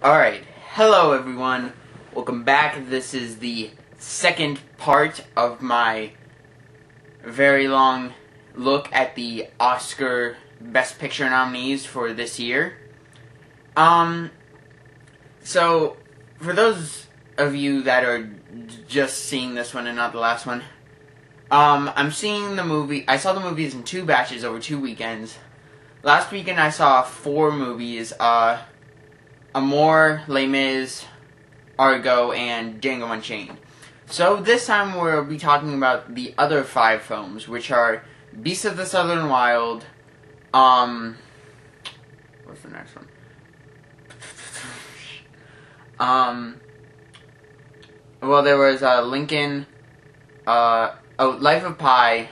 Alright, hello everyone, welcome back. This is the second part of my very long look at the Oscar Best Picture nominees for this year. So, for those of you that are just seeing this one and not the last one, I'm seeing the movie. I saw the movies in two batches over 2 weekends. Last weekend I saw 4 movies, Amour, Les Mis, Argo, and Django Unchained. So this time we'll be talking about the other 5 films, which are Beasts of the Southern Wild, what's the next one? Well, there was, Lincoln, Life of Pi,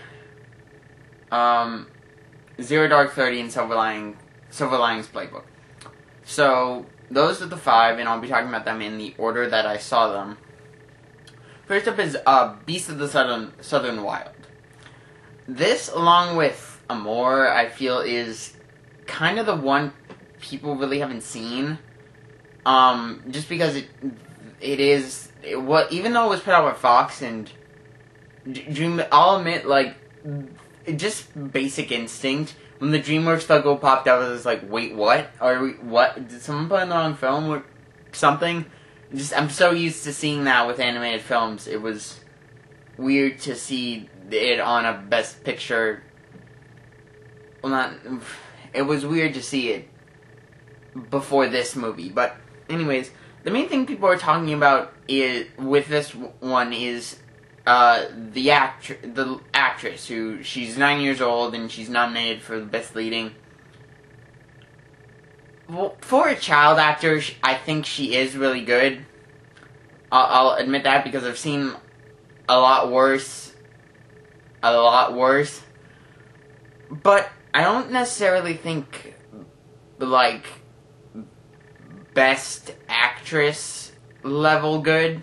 Zero Dark 30, and Silver Linings Playbook. So, those are the 5, and I'll be talking about them in the order that I saw them. First up is Beasts of the Southern Wild. This, along with Amour, I feel is kind of the one people really haven't seen. Just because even though it was put out by Fox and Dream, I'll admit, like, just Basic Instinct. When the DreamWorks logo popped out, I was like, wait, what? What? Did someone put in the wrong film or something? I'm so used to seeing that with animated films. It was weird to see it on a Best Picture. Well, it was weird to see it before this movie. But, anyways, the main thing people are talking about with this one is the actress who she's 9 years old and she's nominated for the Best Leading. Well, for a child actor, I think she is really good. I'll admit that because I've seen a lot worse. But I don't necessarily think like Best Actress level good.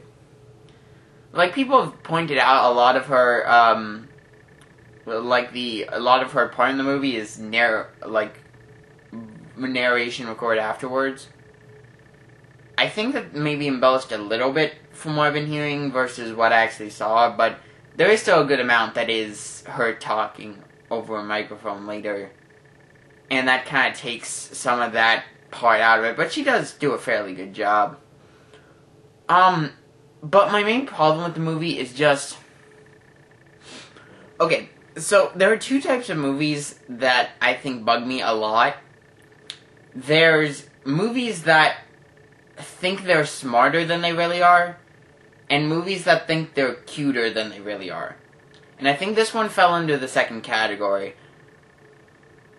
Like, people have pointed out a lot of her, a lot of her part in the movie is narration recorded afterwards. I think that maybe embellished a little bit from what I've been hearing versus what I actually saw, but there is still a good amount that is her talking over a microphone later, and that kind of takes some of that part out of it, but she does do a fairly good job. But my main problem with the movie is just... Okay, so there are 2 types of movies that I think bug me a lot. There's movies that think they're smarter than they really are, and movies that think they're cuter than they really are. And I think this one fell into the second category.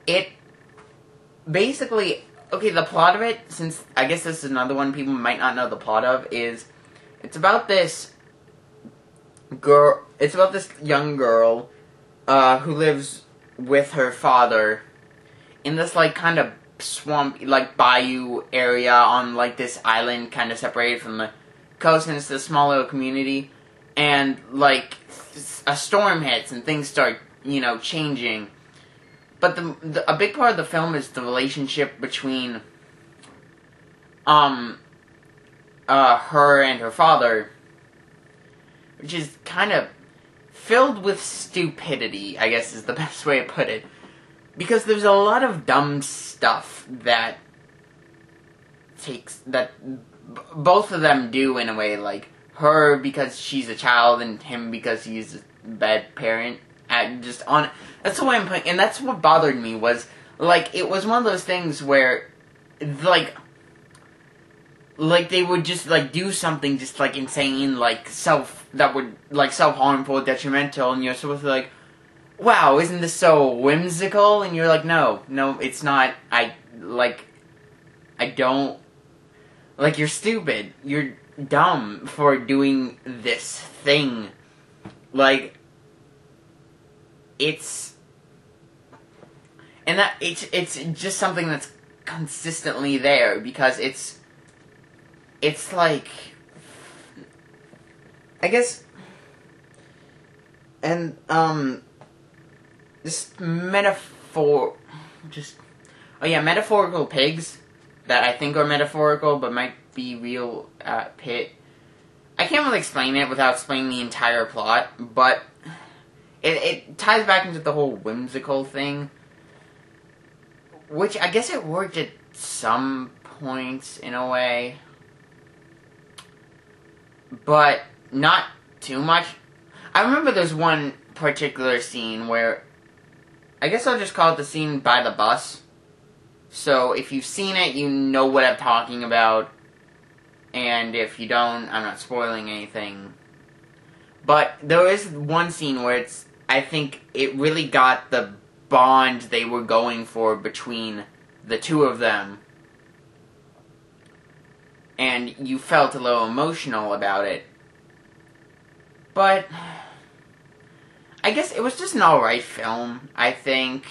It basically... Okay, the plot of it, since I guess this is another one people might not know the plot of, is... It's about this young girl, who lives with her father in this, like, kind of swamp, like, bayou area on, like, this island kind of separated from the coast, and it's this small little community, and, like, a storm hits and things start, changing. But a big part of the film is the relationship between, her and her father, which is kind of filled with stupidity, I guess is the best way to put it. Because there's a lot of dumb stuff that both of them do in a way, like her because she's a child and him because he's a bad parent. That's the way I'm putting, and that's what bothered me was, like, it was one of those things where, like they would just, like, do something just, like, insane, like, self-harmful, detrimental, and you're supposed to be like, wow, isn't this so whimsical? And you're like, no, it's not. I don't, like, you're stupid. You're dumb for doing this thing. Like, it's just something that's consistently there, because it's like, I guess, and, metaphorical pigs, that I think are metaphorical, but might be real pit. I can't really explain it without explaining the entire plot, but it ties back into the whole whimsical thing, which I guess it worked at some points in a way, but not too much. I remember there's one particular scene where, I guess I'll just call it the scene by the bus. So if you've seen it, you know what I'm talking about. And if you don't, I'm not spoiling anything. But there is one scene where I think it really got the bond they were going for between the two of them. And you felt a little emotional about it. But I guess it was just an alright film, I think.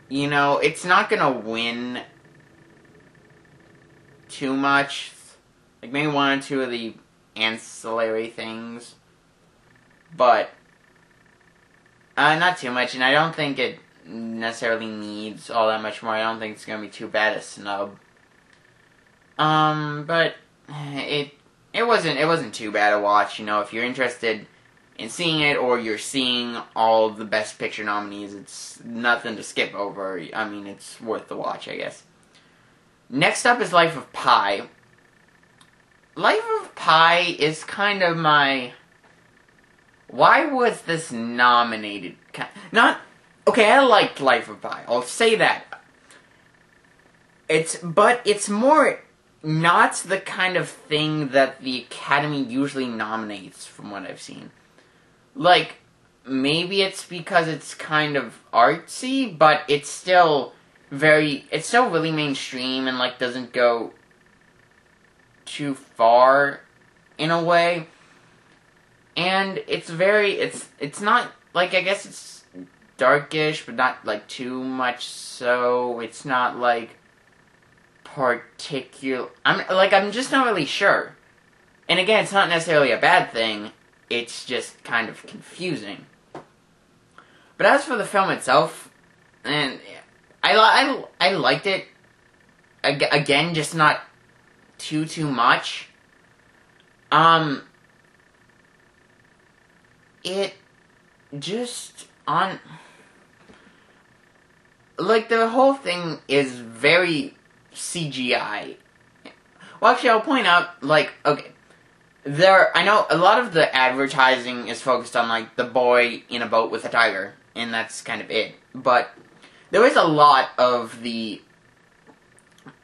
You know, it's not gonna win too much. Like, maybe one or two of the ancillary things. But, not too much, and I don't think it necessarily needs all that much more. I don't think it's gonna be too bad a snub. But it wasn't too bad to watch, you know, if you're interested in seeing it, or you're seeing all the Best Picture nominees, it's nothing to skip over. I mean, it's worth the watch, I guess. Next up is Life of Pi. Life of Pi is kind of my... Why was this nominated? Okay, I liked Life of Pi. I'll say that. But it's more not the kind of thing that the Academy usually nominates, from what I've seen. Like, maybe it's because it's kind of artsy, but it's still really mainstream and, like, doesn't go too far, in a way. And it's not, like, I guess it's darkish, but not, like, too much so. It's not, like, particular... I'm just not really sure. And again, it's not necessarily a bad thing. It's just kind of confusing. But as for the film itself, and I liked it. Again, just not too much. It just like, the whole thing is very CGI. Well, actually, I'll point out, like, okay, I know a lot of the advertising is focused on, like, the boy in a boat with a tiger, and that's kind of it. But there is a lot of the...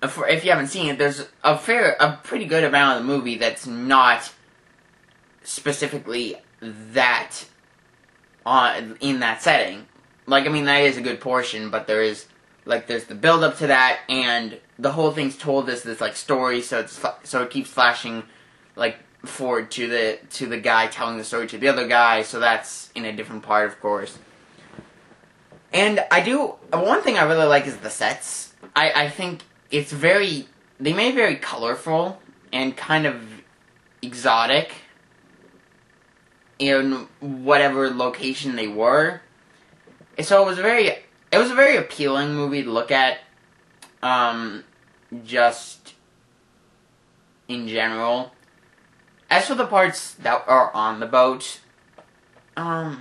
If you haven't seen it, there's a pretty good amount of the movie that's not specifically that in that setting. Like, I mean, that is a good portion, but there's the build-up to that, and the whole thing's told as this, like, story, so it keeps flashing, like, forward to the guy telling the story to the other guy, so that's in a different part, of course. And one thing I really like is the sets. I think it's they made it very colorful and kind of exotic in whatever location they were. So it was a very appealing movie to look at, just in general. As for the parts that are on the boat, I'll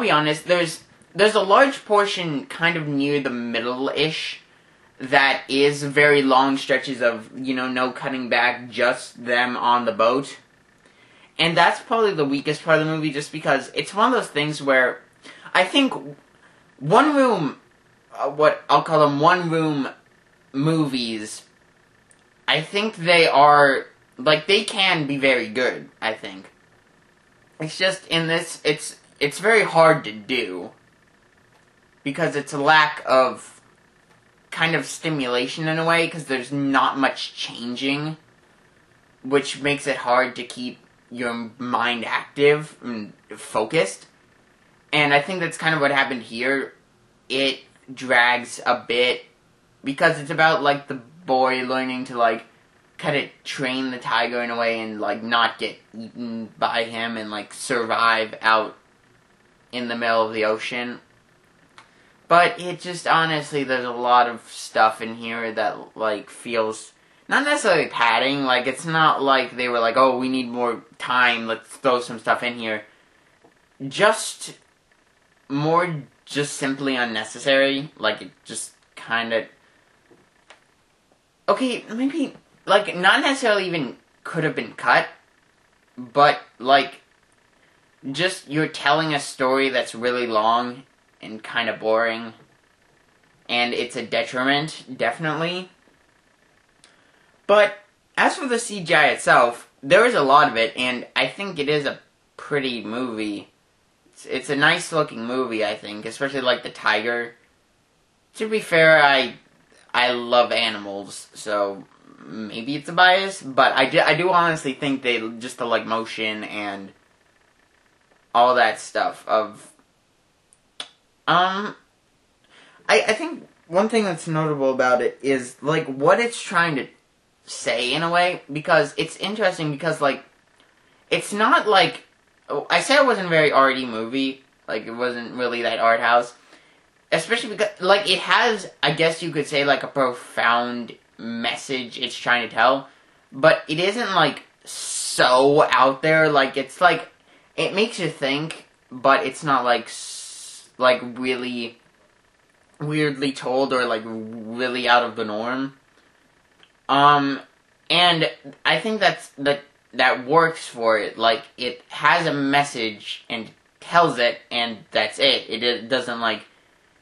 be honest, there's a large portion kind of near the middle-ish that is very long stretches of, you know, no cutting back, just them on the boat. And that's probably the weakest part of the movie, just because it's one of those things where I think one-room, what I'll call them one-room movies, I think they are... Like, they can be very good, I think. It's just, in this, it's very hard to do. Because it's a lack of kind of stimulation in a way, because there's not much changing. Which makes it hard to keep your mind active and focused. And I think that's kind of what happened here. It drags a bit, because it's about, like, the boy learning to, like, kind of train the tiger in a way and, like, not get eaten by him and, like, survive out in the middle of the ocean. But it just, honestly, there's a lot of stuff in here that, like, feels not necessarily padding. Like, it's not like they were like, oh, we need more time, let's throw some stuff in here. Just more just simply unnecessary. Like, it just kind of... Okay, maybe, like, not necessarily even could have been cut, but, like, just you're telling a story that's really long and kind of boring, and it's a detriment, definitely. But as for the CGI itself, there is a lot of it, and I think it is a pretty movie. It's a nice looking movie, I think, especially like the tiger. To be fair, I love animals, so maybe it's a bias, but I do honestly think they just the like motion and all that stuff of I think one thing that's notable about it is like what it's trying to say in a way, because it's interesting because like it's not like I said it wasn't a very arty movie, like it wasn't really that art house. Especially because, like, it has, I guess you could say, like, a profound message it's trying to tell. But it isn't, like, so out there. Like, it's, like, it makes you think, but it's not, like, really weirdly told or, like, really out of the norm. And I think that works for it. Like, it has a message and tells it, and that's it. It doesn't, like...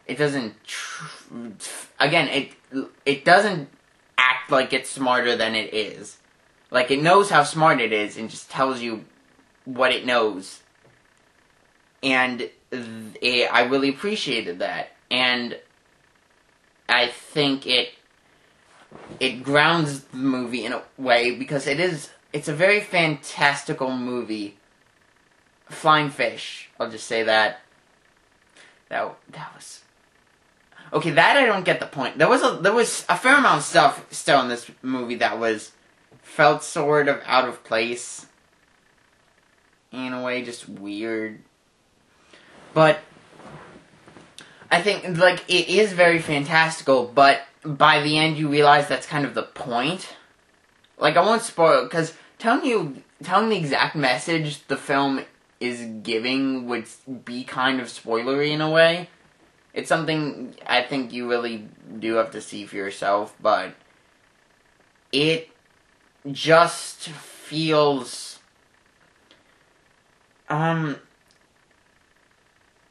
It doesn't, again, it doesn't act like it's smarter than it is. Like, it knows how smart it is and just tells you what it knows. And I really appreciated that. And I think it grounds the movie in a way because it's a very fantastical movie. Flying fish, I'll just say that. That was... Okay, that I don't get the point. There was a fair amount of stuff still in this movie that felt sort of out of place. In a way, just weird. But I think, like, it is very fantastical, but by the end you realize that's kind of the point. Like, I won't spoil it, because telling the exact message the film is giving would be kind of spoilery in a way. It's something I think you really do have to see for yourself, but it just feels...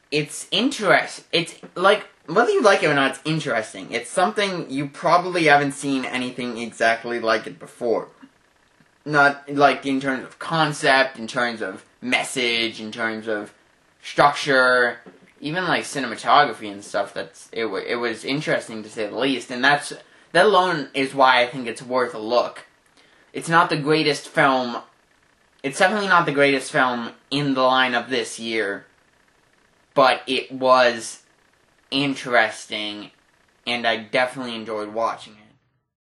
It's interesting. It's, like, whether you like it or not, it's interesting. It's something you probably haven't seen anything exactly like it before. Not, like, in terms of concept, in terms of message, in terms of structure... Even, like, cinematography and stuff, it was interesting to say the least, and that alone is why I think it's worth a look. It's not the greatest film, it's definitely not the greatest film in the lineup this year, but it was interesting, and I definitely enjoyed watching it.